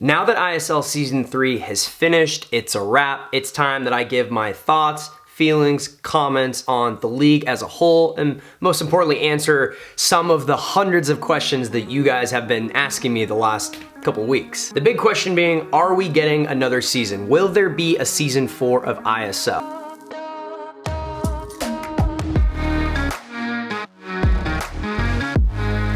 Now that ISL Season 3 has finished, it's a wrap, it's time that I give my thoughts, feelings, comments on the league as a whole, and most importantly, answer some of the hundreds of questions that you guys have been asking me the last couple weeks. The big question being, are we getting another season? Will there be a Season 4 of ISL?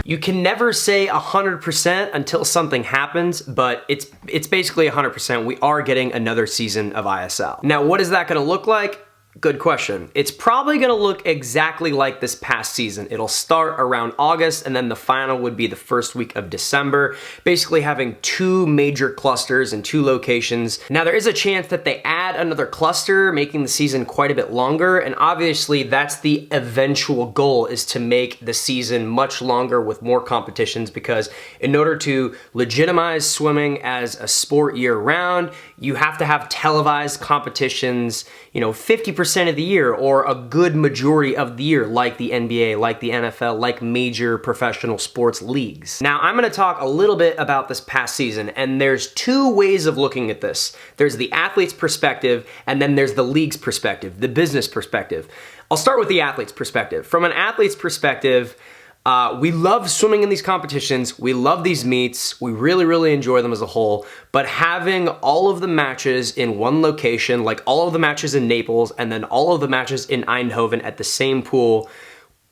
You can never say 100% until something happens, but it's basically 100%. We are getting another season of ISL. Now, what is that gonna look like? Good question. It's probably gonna look exactly like this past season. It'll start around August, and then the final would be the first week of December, basically having two major clusters in two locations. Now, there is a chance that they add another cluster, making the season quite a bit longer, and obviously that's the eventual goal, is to make the season much longer with more competitions, because in order to legitimize swimming as a sport year-round, you have to have televised competitions, 50% of the year, or a good majority of the year, like the NBA, like the NFL, like major professional sports leagues. Now, I'm gonna talk a little bit about this past season, and there's two ways of looking at this. There's the athlete's perspective, and then there's the league's perspective, the business perspective. I'll start with the athlete's perspective. From an athlete's perspective, we love swimming in these competitions. We love these meets. We really, really enjoy them as a whole. But having all of the matches in one location, like all of the matches in Naples and then all of the matches in Eindhoven at the same pool,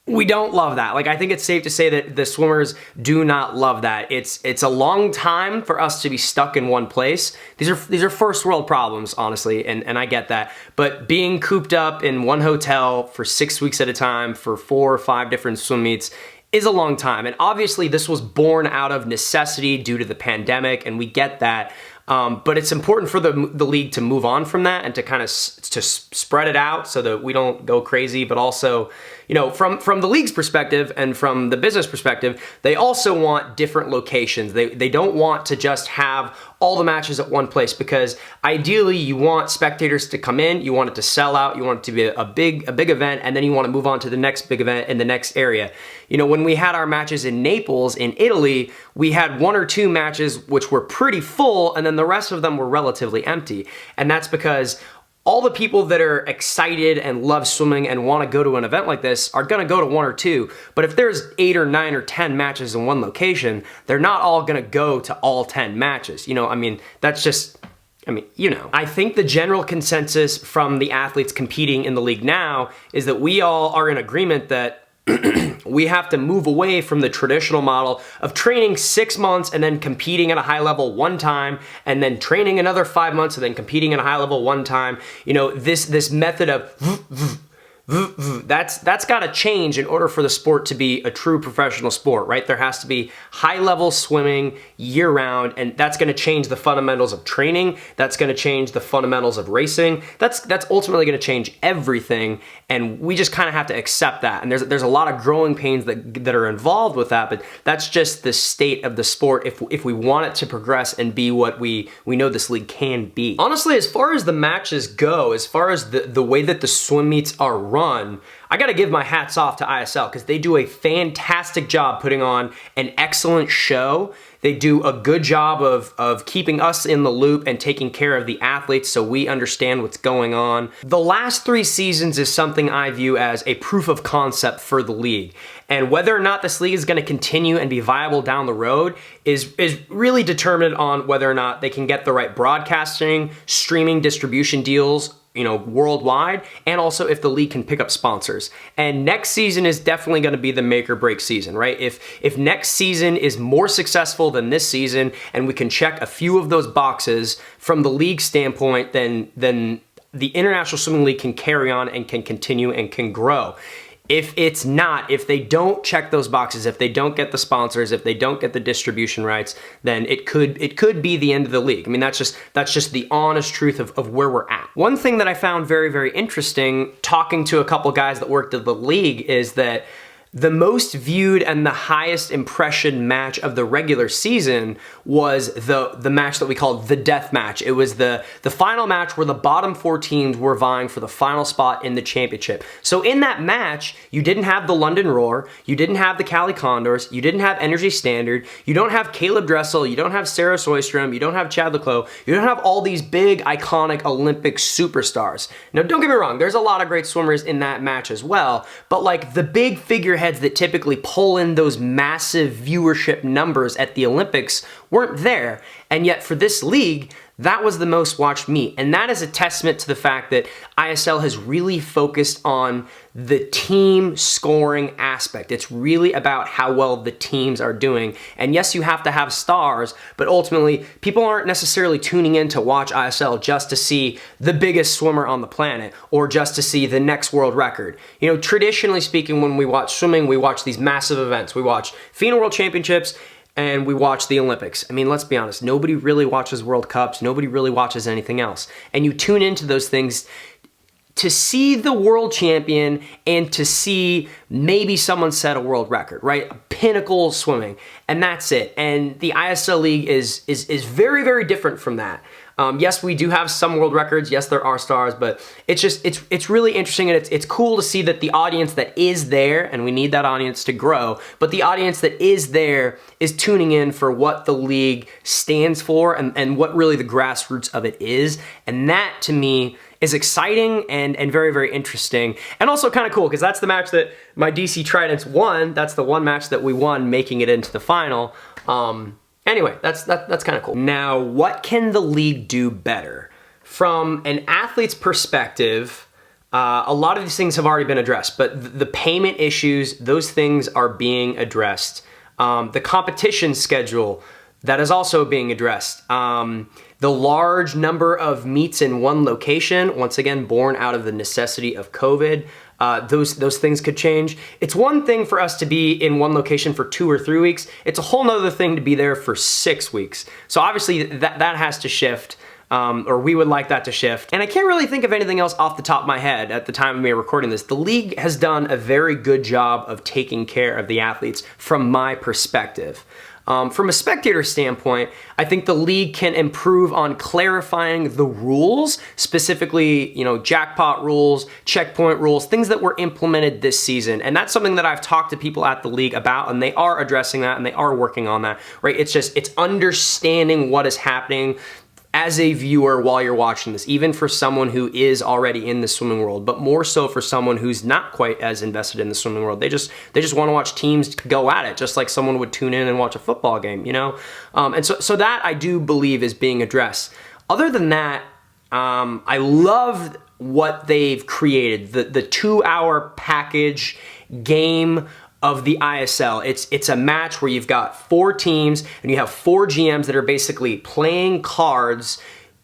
we don't love that. Like, I think it's safe to say that the swimmers do not love that. It's a long time for us to be stuck in one place. These are first world problems, honestly, and I get that. But being cooped up in one hotel for 6 weeks at a time for 4 or 5 different swim meets is a long time. And obviously this was born out of necessity due to the pandemic, and we get that. But it's important for the league to move on from that and to kind of spread it out so that we don't go crazy. But also, from the league's perspective and from the business perspective, they also want different locations. They don't want to just have all the matches at one place, because ideally you want spectators to come in, you want it to sell out, you want it to be a big event, and then you want to move on to the next big event in the next area. When we had our matches in Naples, in Italy, we had 1 or 2 matches which were pretty full, and then the rest of them were relatively empty. And that's because all the people that are excited and love swimming and want to go to an event like this are going to go to 1 or 2. But if there's 8 or 9 or 10 matches in one location, they're not all going to go to all 10 matches. That's just, I think the general consensus from the athletes competing in the league now is that we all are in agreement that we have to move away from the traditional model of training 6 months and then competing at a high level one time, and then training another 5 months and then competing at a high level one time. This method of that's got to change in order for the sport to be a true professional sport, right? There has to be high-level swimming year-round, and that's going to change the fundamentals of training. That's going to change the fundamentals of racing. That's ultimately going to change everything, and we just kind of have to accept that. And there's a lot of growing pains that are involved with that, but that's just the state of the sport if we want it to progress and be what we know this league can be. Honestly, as far as the matches go, as far as the way that the swim meets are run, I gotta give my hats off to ISL, because they do a fantastic job putting on an excellent show. They do a good job of keeping us in the loop and taking care of the athletes so we understand what's going on. The last 3 seasons is something I view as a proof of concept for the league. And whether or not this league is gonna continue and be viable down the road is really determined on whether or not they can get the right broadcasting, streaming distribution deals, worldwide, and also if the league can pick up sponsors. And next season is definitely going to be the make or break season, right? If next season is more successful than this season, and we can check a few of those boxes from the league standpoint, then the International Swimming League can carry on and can continue and can grow. If it's not, if they don't check those boxes, if they don't get the sponsors, if they don't get the distribution rights, then it could be the end of the league. That's just the honest truth of where we're at. One thing that I found very, very interesting talking to a couple guys that worked at the league is that the most viewed and the highest impression match of the regular season was the match that we called the death match. It was the final match where the bottom 4 teams were vying for the final spot in the championship. So in that match, you didn't have the London Roar, you didn't have the Cali Condors, you didn't have Energy Standard, you don't have Caleb Dressel, you don't have Sarah Soystrom, you don't have Chad Leclos, you don't have all these big, iconic Olympic superstars. Now, don't get me wrong, there's a lot of great swimmers in that match as well, but like the big figureheads that typically pull in those massive viewership numbers at the Olympics weren't there. And yet for this league, that was the most watched meet. And that is a testament to the fact that ISL has really focused on the team scoring aspect. It's really about how well the teams are doing. And yes, you have to have stars, but ultimately people aren't necessarily tuning in to watch ISL just to see the biggest swimmer on the planet or just to see the next world record. You know, traditionally speaking, when we watch swimming, we watch these massive events. We watch FINA World Championships, and we watch the Olympics. I mean, let's be honest, nobody really watches World Cups, nobody really watches anything else. And you tune into those things to see the world champion and to see maybe someone set a world record, right? Pinnacle swimming, and that's it. And the ISL League is very, very different from that. Yes, we do have some world records. Yes, there are stars, but it's really interesting, and it's cool to see that the audience that is there, and we need that audience to grow, but the audience that is there is tuning in for what the league stands for and what really the grassroots of it is. And that, to me, is exciting and very, very interesting, and also kind of cool, because that's the match that my DC Tridents won. That's the one match that we won, making it into the final. Anyway, that's kind of cool. Now, what can the league do better? From an athlete's perspective, a lot of these things have already been addressed, but the payment issues, those things are being addressed. The competition schedule, that is also being addressed. The large number of meets in one location, once again, born out of the necessity of COVID, those things could change. It's one thing for us to be in one location for 2 or 3 weeks. It's a whole nother thing to be there for 6 weeks. So obviously that has to shift, or we would like that to shift. And I can't really think of anything else off the top of my head at the time of me recording this. The league has done a very good job of taking care of the athletes from my perspective. From a spectator standpoint, I think the league can improve on clarifying the rules, specifically, you know, jackpot rules, checkpoint rules, things that were implemented this season. And that's something that I've talked to people at the league about, and they are addressing that and they are working on that, right? It's understanding what is happening as a viewer while you're watching this, even for someone who is already in the swimming world, but more so for someone who's not quite as invested in the swimming world. They just want to watch teams go at it, just like someone would tune in and watch a football game, you know? And so that I do believe is being addressed. Other than that, I love what they've created, the 2-hour package game of the ISL. It's a match where you've got 4 teams and you have 4 GMs that are basically playing cards,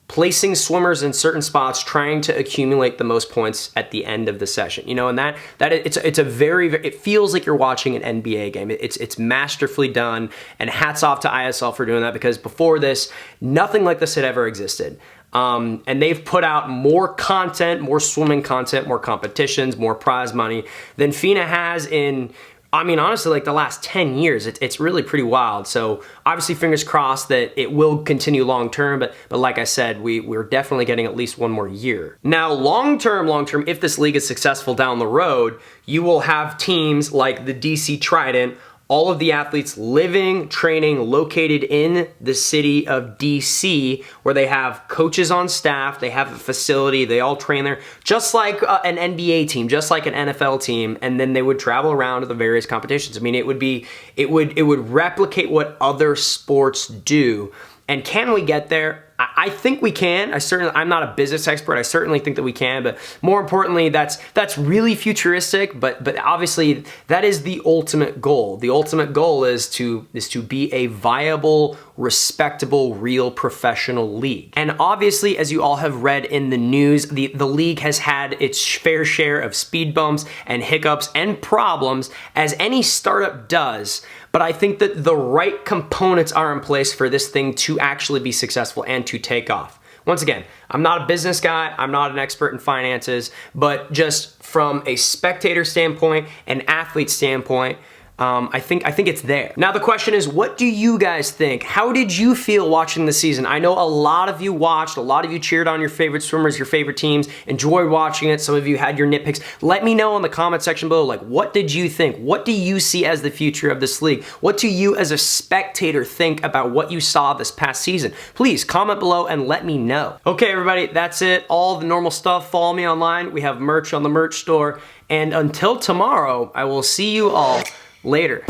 placing swimmers in certain spots, trying to accumulate the most points at the end of the session. You know, and it's a very, it feels like you're watching an NBA game. It's masterfully done, and hats off to ISL for doing that, because before this, nothing like this had ever existed. And they've put out more content, more swimming content, more competitions, more prize money than FINA has in, I mean, honestly, like the last 10 years. It's really pretty wild. So obviously, fingers crossed that it will continue long term, but like I said, we're definitely getting at least 1 more year. Now, long term, if this league is successful down the road, you will have teams like the DC Trident, all of the athletes living, training, located in the city of DC, where they have coaches on staff, they have a facility, they all train there, just like an NBA team, just like an NFL team, and then they would travel around to the various competitions. I mean, it would replicate what other sports do. And can we get there? I think we can. I'm not a business expert. I certainly think that we can, but more importantly, that's really futuristic, but obviously that is the ultimate goal. The ultimate goal is to be a viable, respectable, real professional league. And obviously, as you all have read in the news, the league has had its fair share of speed bumps and hiccups and problems, as any startup does. But I think that the right components are in place for this thing to actually be successful and to take off. Once again, I'm not a business guy, I'm not an expert in finances, but just from a spectator standpoint, an athlete standpoint, I think it's there. Now the question is, what do you guys think? How did you feel watching the season? I know a lot of you watched, a lot of you cheered on your favorite swimmers, your favorite teams, enjoyed watching it. Some of you had your nitpicks. Let me know in the comment section below, like, what did you think? What do you see as the future of this league? What do you as a spectator think about what you saw this past season? Please comment below and let me know. Okay, everybody, that's it. All the normal stuff. Follow me online. We have merch on the merch store. And until tomorrow, I will see you all later.